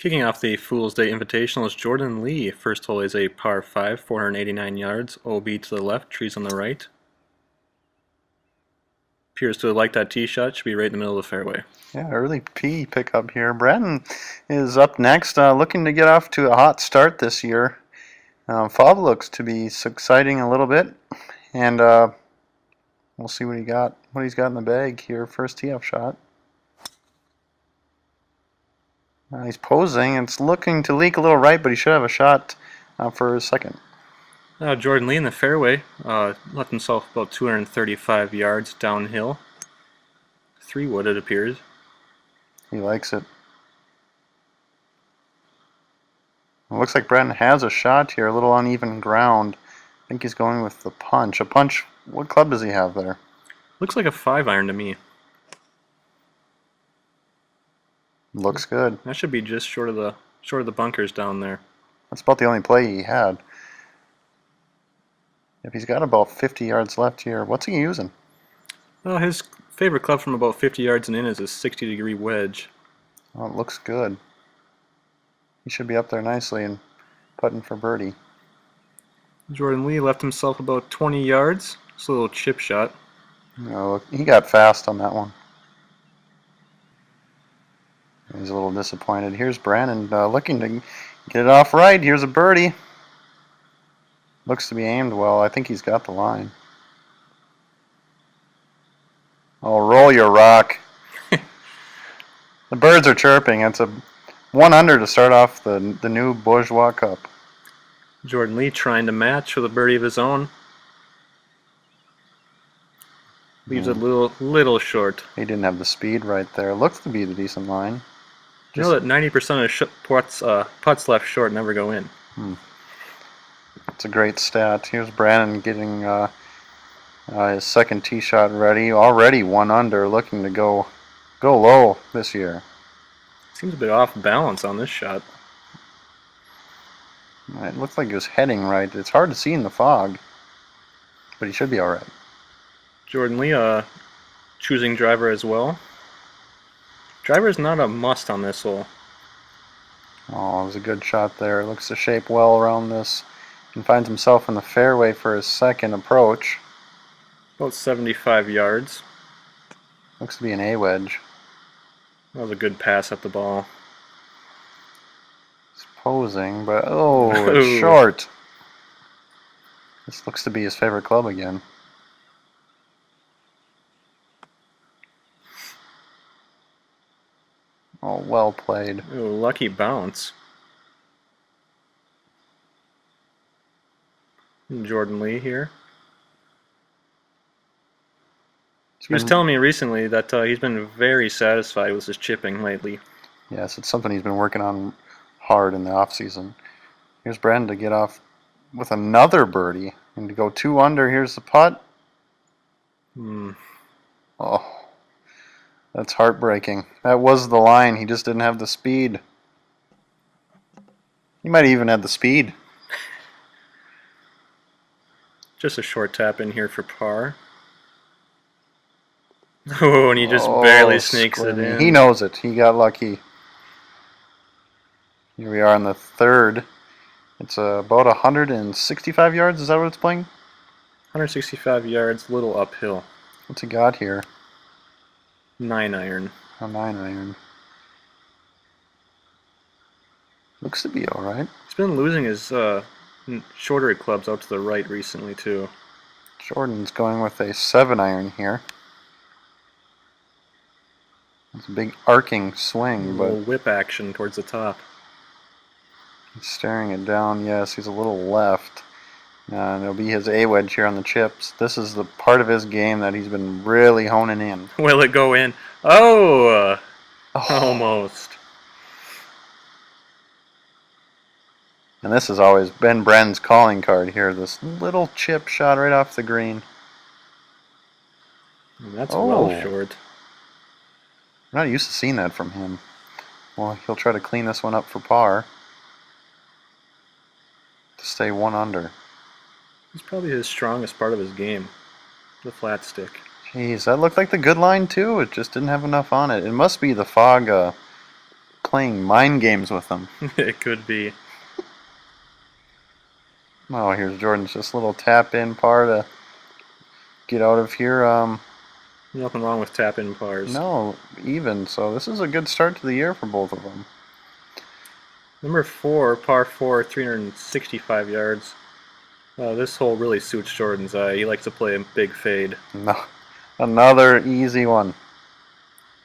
Kicking off the Fools Day Invitational is Jordan Lee. First hole is a par 5, 489 yards, OB to the left, trees on the right. Appears to like that tee shot, should be right in the middle of the fairway. Yeah, early P pickup here. Brandon is up next, looking to get off to a hot start this year. Fob looks to be subsiding a little bit, and we'll see what he's got in the bag here. First tee-off shot. He's posing. It's looking to leak a little right, but he should have a shot for his second. Jordan Lee in the fairway left himself about 235 yards downhill. 3-wood it appears. He likes it. It looks like Brandon has a shot here, a little uneven ground. I think he's going with the punch. A punch, what club does he have there? Looks like a 5-iron to me. Looks good. That should be just short of the bunkers down there. That's about the only play he had. If he's got about 50 yards left here, what's he using? Well, his favorite club from about 50 yards and in is a 60-degree wedge. Oh, it looks good. He should be up there nicely and putting for birdie. Jordan Lee left himself about 20 yards. It's a little chip shot. No, he got fast on that one. He's a little disappointed. Here's Brandon looking to get it off right. Here's a birdie. Looks to be aimed well. I think he's got the line. Oh, roll your rock. The birds are chirping. It's a 1-under to start off the new Beauschwa Cup. Jordan Lee trying to match with a birdie of his own. Leaves it a little short. He didn't have the speed right there. Looks to be the decent line. You know that 90% of putts left short never go in. It's a great stat. Here's Brandon getting his second tee shot ready. Already 1-under, looking to go low this year. Seems a bit off balance on this shot. It looks like he was heading right. It's hard to see in the fog, but he should be all right. Jordan Lee choosing driver as well. Driver is not a must on this hole. Oh, it was a good shot there. Looks to shape well around this. And finds himself in the fairway for his second approach. About 75 yards. Looks to be an A-wedge. That was a good pass at the ball. He's posing, but it's short. This looks to be his favorite club again. Oh, well played. Ooh, lucky bounce. Jordan Lee here. He was telling me recently that he's been very satisfied with his chipping lately. Yes, it's something he's been working on hard in the off-season. Here's Brandon to get off with another birdie and to go 2-under. Here's the putt. Oh, that's heartbreaking. That was the line. He just didn't have the speed. He might have even had the speed. Just a short tap in here for par. Oh, and he just barely sneaks it in. He knows it. He got lucky. Here we are on the third. It's about 165 yards. Is that what it's playing? 165 yards, little uphill. What's he got here? 9-iron. A 9-iron. Looks to be all right. He's been losing his shorter clubs out to the right recently, too. Jordan's going with a 7-iron here. It's a big arcing swing, but whip action towards the top. He's staring it down. Yes, he's a little left. And it'll be his A-wedge here on the chips. This is the part of his game that he's been really honing in. Will it go in? Oh! Almost. And this has always been Brandon's calling card here. This little chip shot right off the green. And that's well short. I'm not used to seeing that from him. Well, he'll try to clean this one up for par to stay 1-under. It's probably his strongest part of his game, the flat stick. Jeez, that looked like the good line too. It just didn't have enough on it. It must be the fog playing mind games with them. It could be. Oh, here's Jordan's just little tap-in par to get out of here. Nothing wrong with tap-in pars. No, even. So this is a good start to the year for both of them. Number 4, par 4, 365 yards. This hole really suits Jordan's eye. He likes to play a big fade. No, another easy one.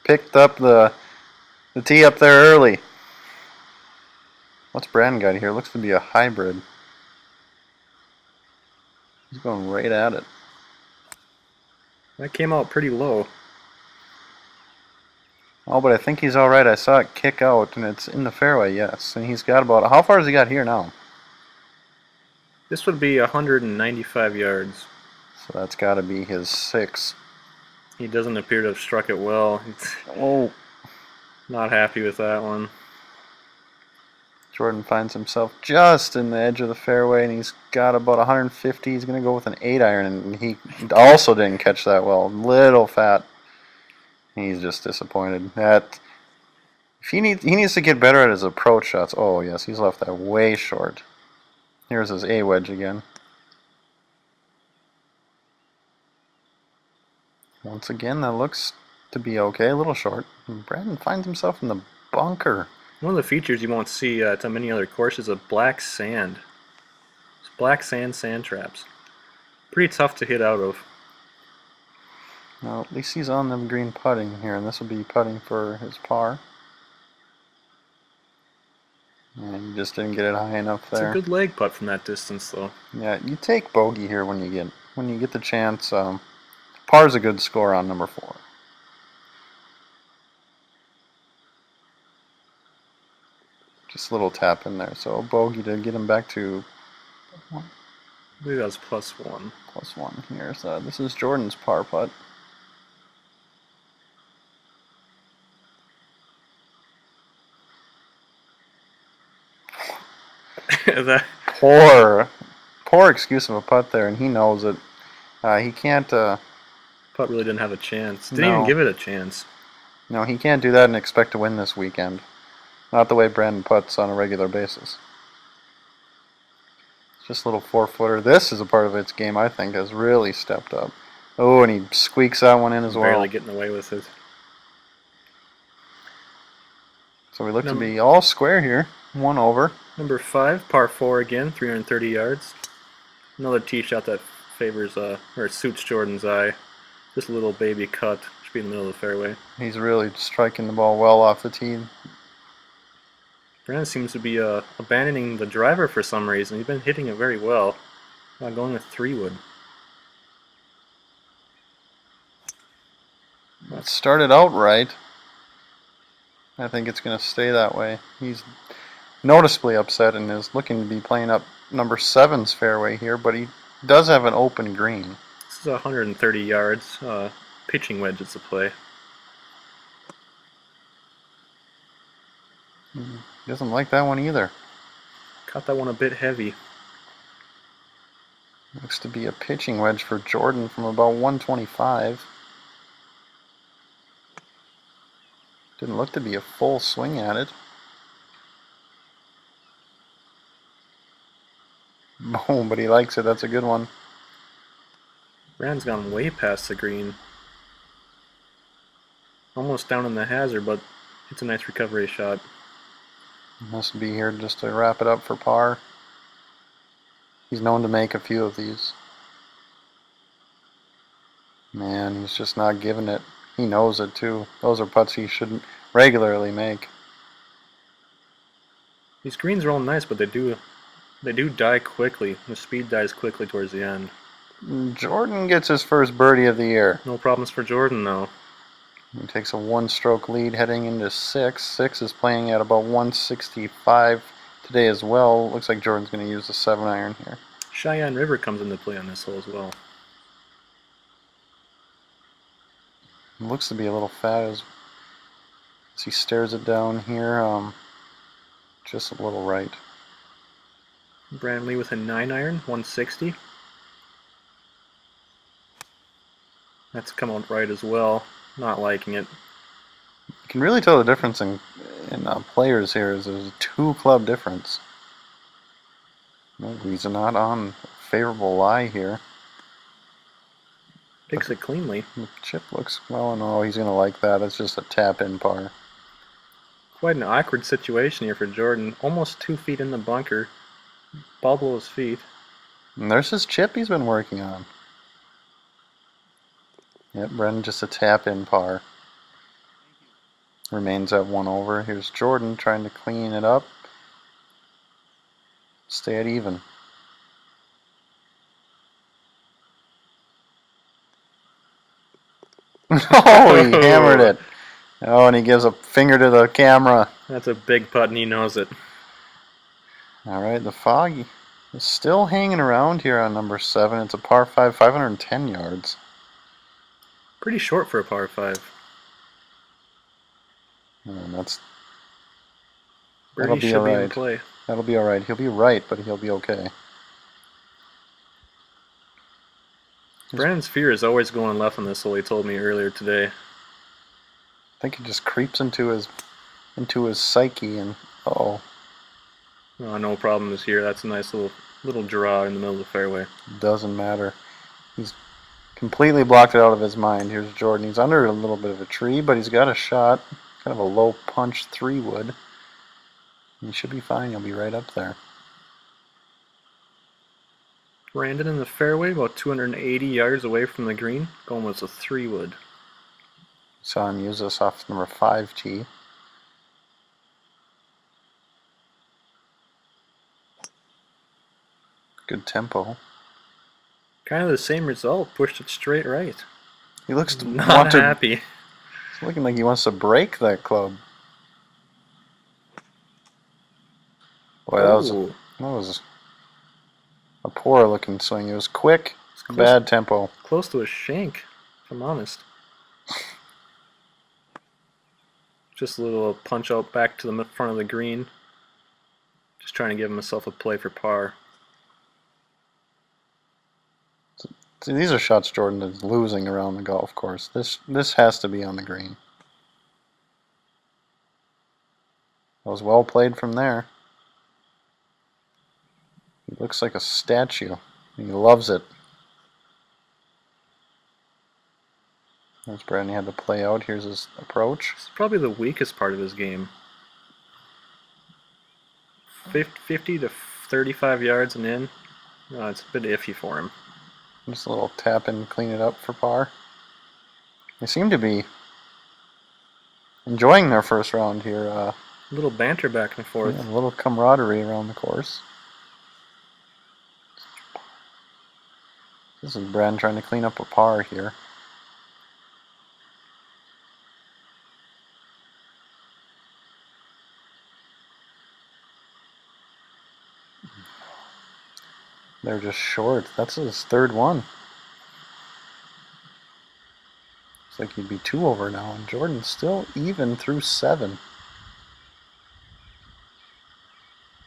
Picked up the tee up there early. What's Brandon got here? Looks to be a hybrid. He's going right at it. That came out pretty low. Oh, but I think he's all right. I saw it kick out, and it's in the fairway, yes. And he's got about, how far has he got here now? This would be 195 yards. So that's got to be his 6. He doesn't appear to have struck it well. Oh. Not happy with that one. Jordan finds himself just in the edge of the fairway, and he's got about 150. He's going to go with an 8-iron, and he also didn't catch that well. Little fat. He's just disappointed. He needs to get better at his approach shots. Oh, yes, he's left that way short. Here's his A wedge again. Once again, that looks to be okay. A little short. And Brandon finds himself in the bunker. One of the features you won't see at many other courses is black sand. It's black sand traps. Pretty tough to hit out of. Now, at least he's on the green putting here, and this will be putting for his par. And he just didn't get it high enough there. It's a good leg putt from that distance, though. Yeah, you take bogey here when you get the chance. Par's a good score on number 4. Just a little tap in there. So bogey to get him back to I believe that was +1. +1 here. So this is Jordan's par putt. That Poor excuse of a putt there, and he knows it. He can't. putt really didn't have a chance. Didn't even give it a chance. No, he can't do that and expect to win this weekend. Not the way Brandon putts on a regular basis. It's just a little 4-footer. This is a part of its game I think has really stepped up. Oh, and he squeaks that one in as well. Barely getting away with it. So we look to be all square here. 1 over. Number 5, par 4 again, 330 yards. Another tee shot that favors or suits Jordan's eye. Just a little baby cut. Should be in the middle of the fairway. He's really striking the ball well off the tee. Brandon seems to be abandoning the driver for some reason. He's been hitting it very well. Going with 3-wood. It started out right. I think it's going to stay that way. He's noticeably upset and is looking to be playing up number 7's fairway here, but he does have an open green. This is 130 yards. Pitching wedge is the play. Doesn't like that one either. Caught that one a bit heavy. Looks to be a pitching wedge for Jordan from about 125. Didn't look to be a full swing at it. Boom, but he likes it. That's a good one. Brandon's gone way past the green. Almost down in the hazard, but it's a nice recovery shot. Must be here just to wrap it up for par. He's known to make a few of these. Man, he's just not giving it. He knows it too. Those are putts he shouldn't regularly make. These greens are all nice, but they do die quickly. The speed dies quickly towards the end. Jordan gets his first birdie of the year. No problems for Jordan, though. He takes a 1-stroke lead heading into 6. 6 is playing at about 165 today as well. Looks like Jordan's going to use the 7-iron here. Cheyenne River comes into play on this hole as well. Looks to be a little fat as he stares it down here. Just a little right. Brandon Lee with a 9-iron, 160. That's come out right as well. Not liking it. can really tell the difference in players here. Is there's a 2-club difference. No, he's not on a favorable lie here. Picks it cleanly. The chip looks well, and oh, he's going to like that. It's just a tap-in par. Quite an awkward situation here for Jordan. Almost 2 feet in the bunker. Ball below his feet. And there's his chip he's been working on. Yep, Brendan just a tap-in par. Remains at 1 over. Here's Jordan trying to clean it up. Stay at even. Oh, he hammered it. Oh, and he gives a finger to the camera. That's a big putt, and he knows it. All right, the fog is still hanging around here on number 7. It's a par 5, 510 yards. Pretty short for a par 5. And Birdie be should all be in right. play. That'll be all right. He'll be right, but he'll be okay. Brandon's fear is always going left on this hole, he told me earlier today. I think it just creeps into his psyche, and oh, No problem is here. That's a nice little draw in the middle of the fairway. doesn't matter. He's completely blocked it out of his mind. Here's Jordan. He's under a little bit of a tree, but he's got a shot. Kind of a low punch 3-wood. He should be fine. He'll be right up there. Brandon in the fairway, about 280 yards away from the green. Going with a 3-wood. Saw him use this off number 5 tee. Good tempo. Kind of the same result. Pushed it straight right. He looks to Not happy. It's looking like he wants to break that club. Boy, that was a poor looking swing. It was quick, bad tempo. Close to a shank, if I'm honest. Just a little punch out back to the front of the green. Just trying to give himself a play for par. See, these are shots Jordan is losing around the golf course. This has to be on the green. That was well played from there. He looks like a statue. He loves it. There's Brandon had to play out. Here's his approach. It's probably the weakest part of his game. 50 to 35 yards and in. No, it's a bit iffy for him. Just a little tap and clean it up for par. They seem to be enjoying their first round here. A little banter back and forth. Yeah, a little camaraderie around the course. This is Brandon trying to clean up a par here. They're just short. That's his third one. Looks like he'd be 2 over now, and Jordan's still even through 7.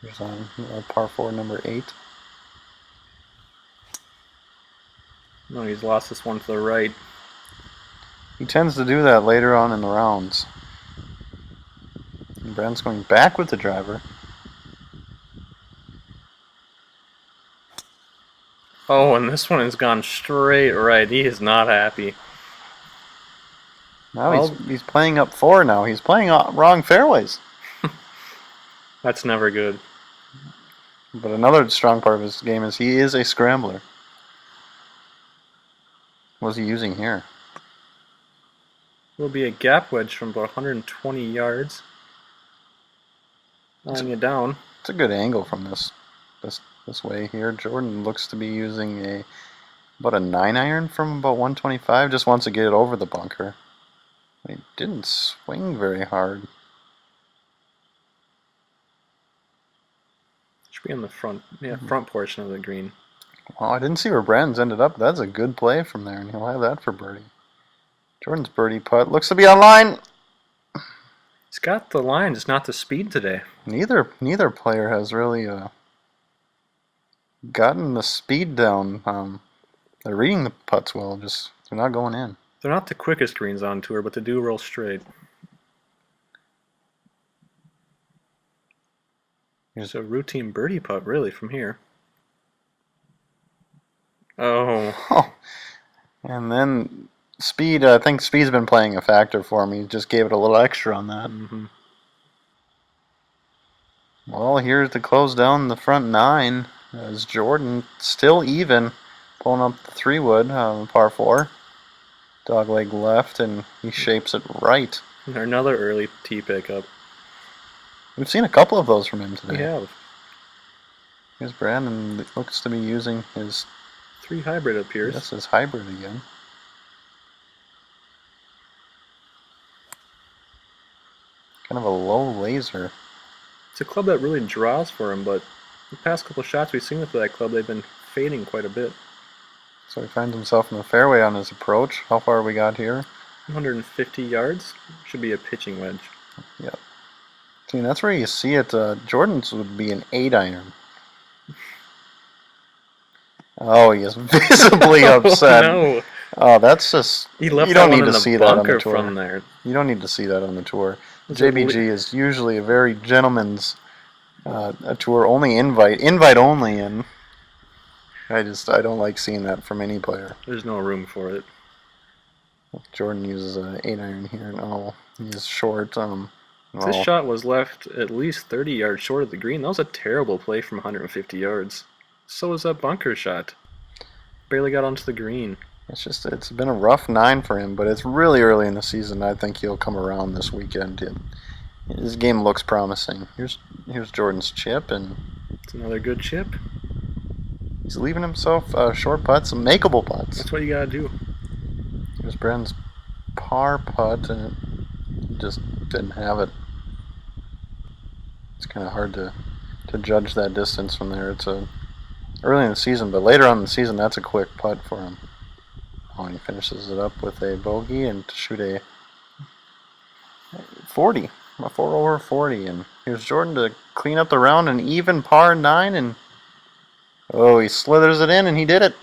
Here's on par 4, number 8. No, he's lost this one to the right. He tends to do that later on in the rounds. And Brandon's going back with the driver. Oh, and this one has gone straight right. He is not happy. Now he's playing up 4 now. He's playing wrong fairways. That's never good. But another strong part of his game is he is a scrambler. What's he using here? Will be a gap wedge from about 120 yards. Laying it down. It's a good angle from this way here. Jordan looks to be using about a 9-iron from about 125. Just wants to get it over the bunker. He didn't swing very hard. Should be on the front portion of the green. Well, I didn't see where Brandon's ended up. That's a good play from there, and he'll have that for birdie. Jordan's birdie putt looks to be on line. He's got the line, just not the speed today. Neither player has really gotten the speed down. They're reading the putts well, just they're not going in. They're not the quickest greens on tour, but they do roll straight. It's a routine birdie putt, really, from here. Oh, Oh, and then speed. I think speed's been playing a factor for me. Just gave it a little extra on that. mm-hmm. Well, here's to close down the front 9 as Jordan still even, pulling up the 3-wood par 4. Dogleg left, and he shapes it right. Another early tee pickup. We've seen a couple of those from him today. We have. Here's Brandon. Looks to be using his 3 hybrid appears. This is hybrid again. Kind of a low laser. It's a club that really draws for him, but the past couple shots we've seen with that club, they've been fading quite a bit. So he finds himself in the fairway on his approach. How far we got here? 150 yards. Should be a pitching wedge. Yep. See, that's where you see it. Jordan's would be an 8-iron. Oh, he is visibly upset. No. Oh, that's just... He left you don't that need one to in see the that on bunker the tour. from there. You don't need to see that on the tour. Is JBG is usually a very gentleman's a tour only invite only, and I don't like seeing that from any player. There's no room for it. Jordan uses an 8-iron here. No, he's short. This shot was left at least 30 yards short of the green. That was a terrible play from 150 yards. So was that bunker shot. Barely got onto the green. It's been a rough 9 for him, but it's really early in the season. I think he'll come around this weekend. His game looks promising. Here's Jordan's chip, and it's another good chip. He's leaving himself short putts, some makeable putts. That's what you gotta do. Here's Brennan's par putt, and he just didn't have it. It's kind of hard to judge that distance from there. It's early in the season, but later on in the season, that's a quick putt for him. Oh, and he finishes it up with a bogey and to shoot a 40, a 4 over 40. And here's Jordan to clean up the round, an even par 9, and oh, he slithers it in, and he did it.